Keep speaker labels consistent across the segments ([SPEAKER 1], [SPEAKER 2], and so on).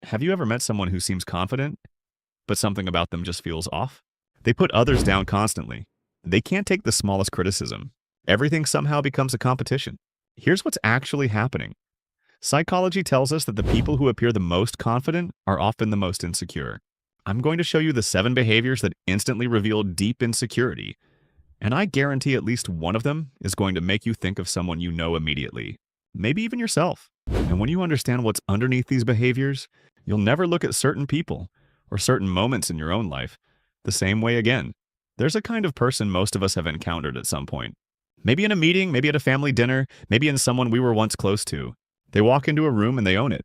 [SPEAKER 1] Have you ever met someone who seems confident, but something about them just feels off? They put others down constantly. They can't take the smallest criticism. Everything somehow becomes a competition. Here's what's actually happening. Psychology tells us that the people who appear the most confident are often the most insecure. I'm going to show you the 7 behaviors that instantly reveal deep insecurity, and I guarantee at least one of them is going to make you think of someone you know immediately, maybe even yourself. And when you understand what's underneath these behaviors, you'll never look at certain people or certain moments in your own life the same way again. There's a kind of person most of us have encountered at some point. Maybe in a meeting, maybe at a family dinner, maybe in someone we were once close to. They walk into a room and they own it.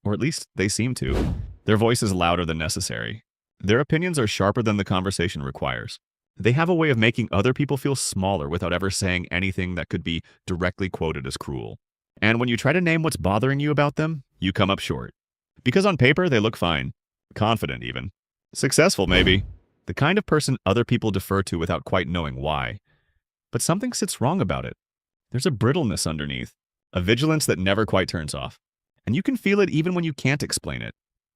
[SPEAKER 1] Or at least they seem to. Their voice is louder than necessary. Their opinions are sharper than the conversation requires. They have a way of making other people feel smaller without ever saying anything that could be directly quoted as cruel. And when you try to name what's bothering you about them, you come up short. Because on paper, they look fine. Confident, even. Successful, maybe. The kind of person other people defer to without quite knowing why. But something sits wrong about it. There's a brittleness underneath. A vigilance that never quite turns off. And you can feel it even when you can't explain it.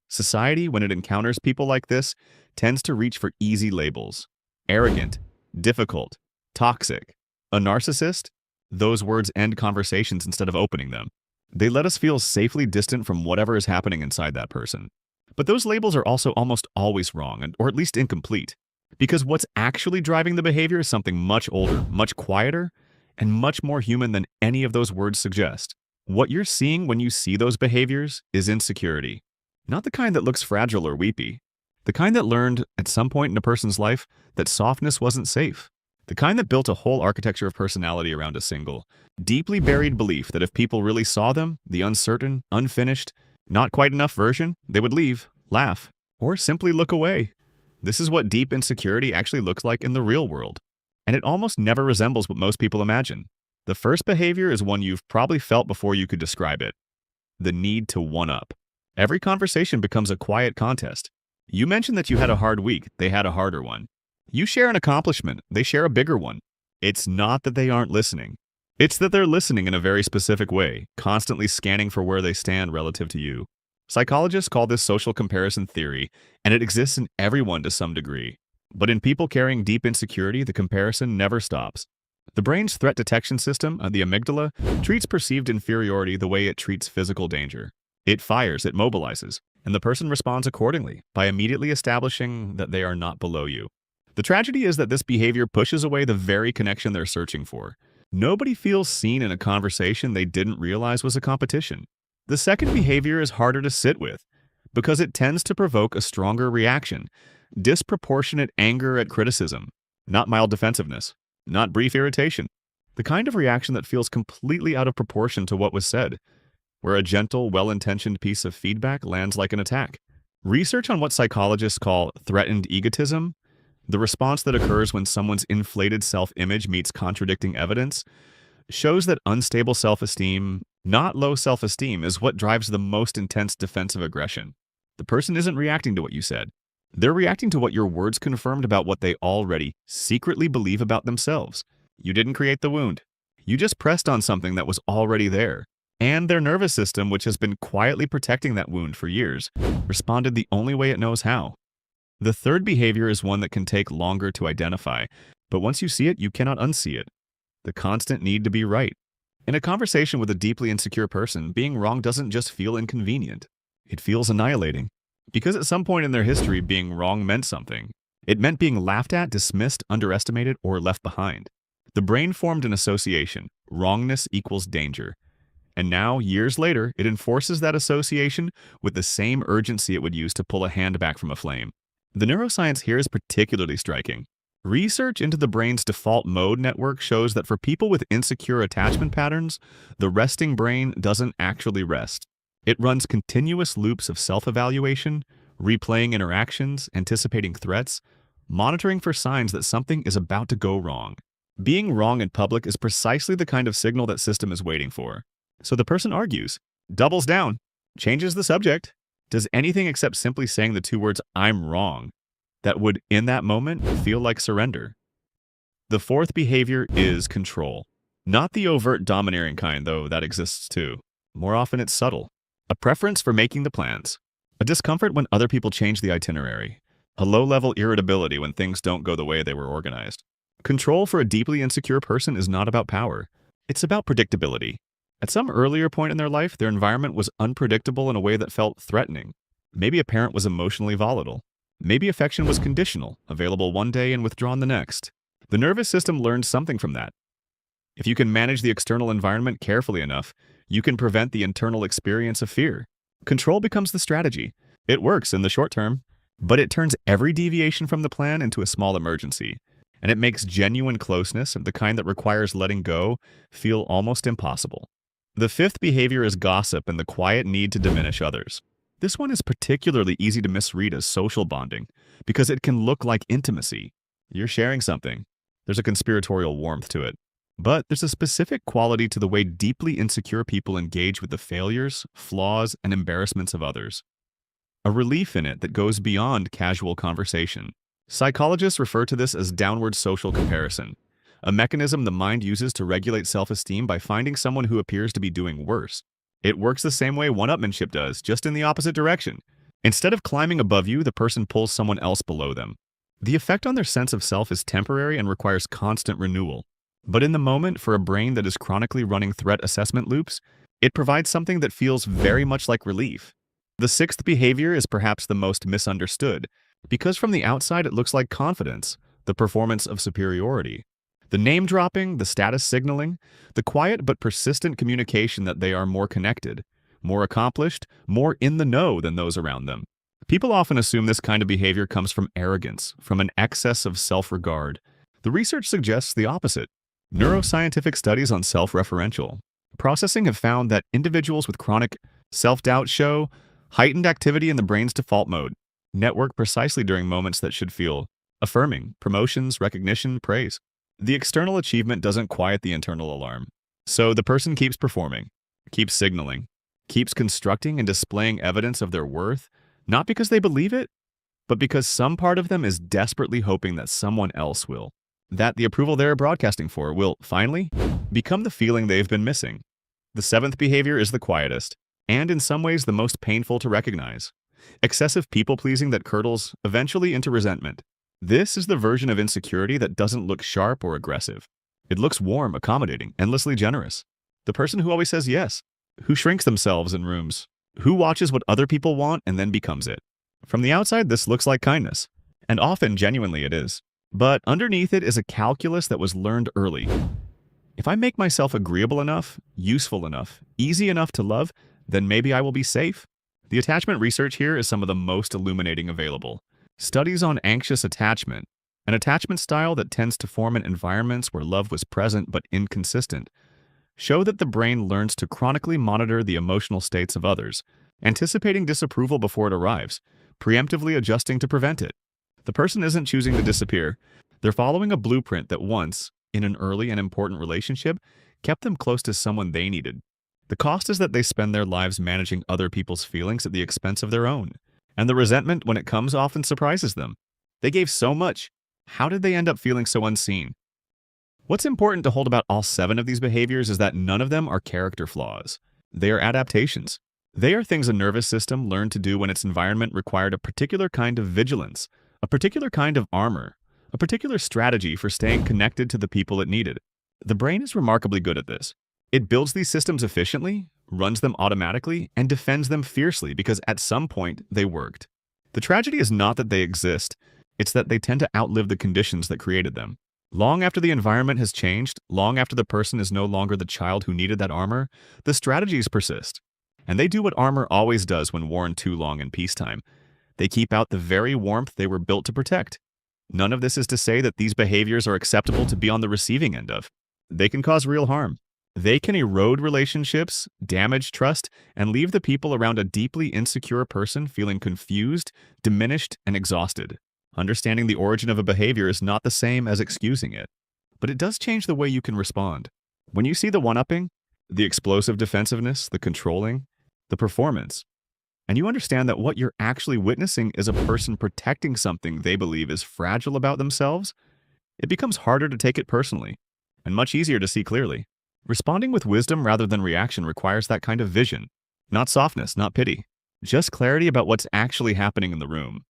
[SPEAKER 1] Society, when it encounters people like this, tends to reach for easy labels. Arrogant, difficult, toxic. A narcissist? Those words end conversations instead of opening them. They let us feel safely distant from whatever is happening inside that person. But those labels are also almost always wrong, or at least incomplete. Because what's actually driving the behavior is something much older, much quieter, and much more human than any of those words suggest. What you're seeing when you see those behaviors is insecurity. Not the kind that looks fragile or weepy. The kind that learned, at some point in a person's life, that softness wasn't safe. The kind that built a whole architecture of personality around a single, deeply buried belief that if people really saw them, the uncertain, unfinished, not quite enough version, they would leave, laugh, or simply look away. This is what deep insecurity actually looks like in the real world. And it almost never resembles what most people imagine. The first behavior is one you've probably felt before you could describe it. The need to one-up. Every conversation becomes a quiet contest. You mention that you had a hard week, they had a harder one. You share an accomplishment, they share a bigger one. It's not that they aren't listening. It's that they're listening in a very specific way, constantly scanning for where they stand relative to you. Psychologists call this social comparison theory, and it exists in everyone to some degree. But in people carrying deep insecurity, the comparison never stops. The brain's threat detection system, the amygdala, treats perceived inferiority the way it treats physical danger. It fires, it mobilizes, and the person responds accordingly by immediately establishing that they are not below you. The tragedy is that this behavior pushes away the very connection they're searching for. Nobody feels seen in a conversation they didn't realize was a competition. The second behavior is harder to sit with because it tends to provoke a stronger reaction, disproportionate anger at criticism, not mild defensiveness, not brief irritation, the kind of reaction that feels completely out of proportion to what was said, where a gentle, well-intentioned piece of feedback lands like an attack. Research on what psychologists call threatened egotism, the response that occurs when someone's inflated self-image meets contradicting evidence, shows that unstable self-esteem, not low self-esteem, is what drives the most intense defensive aggression. The person isn't reacting to what you said. They're reacting to what your words confirmed about what they already secretly believe about themselves. You didn't create the wound. You just pressed on something that was already there. And their nervous system, which has been quietly protecting that wound for years, responded the only way it knows how. The third behavior is one that can take longer to identify, but once you see it, you cannot unsee it. The constant need to be right. In a conversation with a deeply insecure person, being wrong doesn't just feel inconvenient. It feels annihilating. Because at some point in their history, being wrong meant something. It meant being laughed at, dismissed, underestimated, or left behind. The brain formed an association. Wrongness equals danger. And now, years later, it enforces that association with the same urgency it would use to pull a hand back from a flame. The neuroscience here is particularly striking. Research into the brain's default mode network shows that for people with insecure attachment patterns, the resting brain doesn't actually rest. It runs continuous loops of self-evaluation, replaying interactions, anticipating threats, monitoring for signs that something is about to go wrong. Being wrong in public is precisely the kind of signal that system is waiting for. So the person argues, doubles down, changes the subject, does anything except simply saying the 2 words, "I'm wrong," that would, in that moment, feel like surrender. The fourth behavior is control. Not the overt domineering kind, though that exists too. More often it's subtle. A preference for making the plans, a discomfort when other people change the itinerary, a low-level irritability when things don't go the way they were organized. Control for a deeply insecure person is not about power. It's about predictability. At some earlier point in their life, their environment was unpredictable in a way that felt threatening. Maybe a parent was emotionally volatile. Maybe affection was conditional, available one day and withdrawn the next. The nervous system learned something from that. If you can manage the external environment carefully enough, you can prevent the internal experience of fear. Control becomes the strategy. It works in the short term, but it turns every deviation from the plan into a small emergency, and it makes genuine closeness, the kind that requires letting go, feel almost impossible. The fifth behavior is gossip and the quiet need to diminish others. This one is particularly easy to misread as social bonding because it can look like intimacy. You're sharing something. There's a conspiratorial warmth to it. But there's a specific quality to the way deeply insecure people engage with the failures, flaws, and embarrassments of others. A relief in it that goes beyond casual conversation. Psychologists refer to this as downward social comparison, a mechanism the mind uses to regulate self-esteem by finding someone who appears to be doing worse. It works the same way one-upmanship does, just in the opposite direction. Instead of climbing above you, the person pulls someone else below them. The effect on their sense of self is temporary and requires constant renewal. But in the moment, for a brain that is chronically running threat assessment loops, it provides something that feels very much like relief. The sixth behavior is perhaps the most misunderstood, because from the outside it looks like confidence, the performance of superiority. The name-dropping, the status signaling, the quiet but persistent communication that they are more connected, more accomplished, more in the know than those around them. People often assume this kind of behavior comes from arrogance, from an excess of self-regard. The research suggests the opposite. Neuroscientific studies on self-referential processing have found that individuals with chronic self-doubt show heightened activity in the brain's default mode, network precisely during moments that should feel affirming, promotions, recognition, praise. The external achievement doesn't quiet the internal alarm. So the person keeps performing, keeps signaling, keeps constructing and displaying evidence of their worth, not because they believe it, but because some part of them is desperately hoping that someone else will. That the approval they're broadcasting for will, finally, become the feeling they've been missing. The seventh behavior is the quietest, and in some ways the most painful to recognize. Excessive people-pleasing that curdles eventually into resentment. This is the version of insecurity that doesn't look sharp or aggressive. It looks warm, accommodating, endlessly generous. The person who always says yes, who shrinks themselves in rooms, who watches what other people want and then becomes it. From the outside, this looks like kindness, and often genuinely it is. But underneath it is a calculus that was learned early. If I make myself agreeable enough, useful enough, easy enough to love, then maybe I will be safe. The attachment research here is some of the most illuminating available. Studies on anxious attachment, an attachment style that tends to form in environments where love was present but inconsistent, show that the brain learns to chronically monitor the emotional states of others, anticipating disapproval before it arrives, preemptively adjusting to prevent it. The person isn't choosing to disappear. They're following a blueprint that once, in an early and important relationship, kept them close to someone they needed. The cost is that they spend their lives managing other people's feelings at the expense of their own. And the resentment, when it comes, often surprises them. They gave so much. How did they end up feeling so unseen? What's important to hold about all 7 of these behaviors is that none of them are character flaws. They are adaptations. They are things a nervous system learned to do when its environment required a particular kind of vigilance, a particular kind of armor, a particular strategy for staying connected to the people it needed. The brain is remarkably good at this. It builds these systems efficiently, runs them automatically, and defends them fiercely because at some point they worked. The tragedy is not that they exist, it's that they tend to outlive the conditions that created them. Long after the environment has changed, long after the person is no longer the child who needed that armor, the strategies persist. And they do what armor always does when worn too long in peacetime. They keep out the very warmth they were built to protect. None of this is to say that these behaviors are acceptable to be on the receiving end of. They can cause real harm. They can erode relationships, damage trust, and leave the people around a deeply insecure person feeling confused, diminished, and exhausted. Understanding the origin of a behavior is not the same as excusing it, but it does change the way you can respond. When you see the one-upping, the explosive defensiveness, the controlling, the performance, and you understand that what you're actually witnessing is a person protecting something they believe is fragile about themselves, it becomes harder to take it personally, and much easier to see clearly. Responding with wisdom rather than reaction requires that kind of vision, not softness, not pity. just clarity about what's actually happening in the room.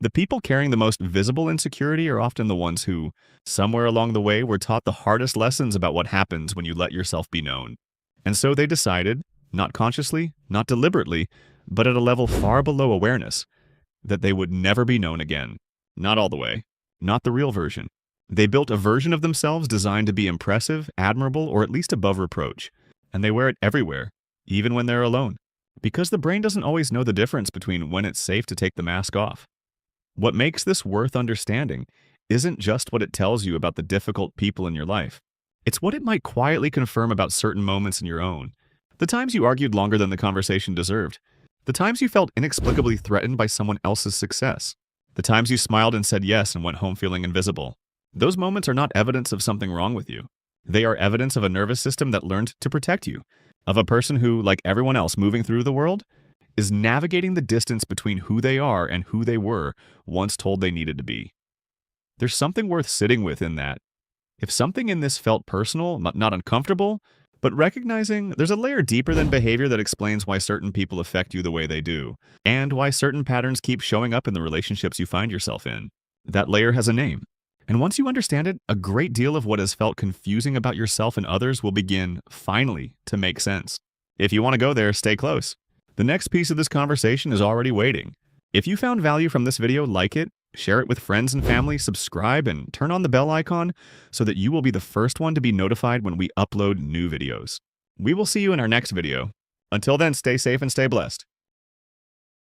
[SPEAKER 1] The people carrying the most visible insecurity are often the ones who, somewhere along the way, were taught the hardest lessons about what happens when you let yourself be known. And so they decided, not consciously, not deliberately, but at a level far below awareness, that they would never be known again. Not all the way. Not the real version. They built a version of themselves designed to be impressive, admirable, or at least above reproach. And they wear it everywhere, even when they're alone. Because the brain doesn't always know the difference between when it's safe to take the mask off. What makes this worth understanding isn't just what it tells you about the difficult people in your life. It's what it might quietly confirm about certain moments in your own. The times you argued longer than the conversation deserved. The times you felt inexplicably threatened by someone else's success. The times you smiled and said yes and went home feeling invisible. Those moments are not evidence of something wrong with you. They are evidence of a nervous system that learned to protect you. Of a person who, like everyone else moving through the world, is navigating the distance between who they are and who they were once told they needed to be. There's something worth sitting with in that. If something in this felt personal, not uncomfortable, but recognizing there's a layer deeper than behavior that explains why certain people affect you the way they do, and why certain patterns keep showing up in the relationships you find yourself in. That layer has a name. And once you understand it, a great deal of what has felt confusing about yourself and others will begin, finally, to make sense. If you want to go there, stay close. The next piece of this conversation is already waiting. If you found value from this video, like it, share it with friends and family, subscribe, and turn on the bell icon so that you will be the first one to be notified when we upload new videos. We will see you in our next video. Until then, stay safe and stay blessed.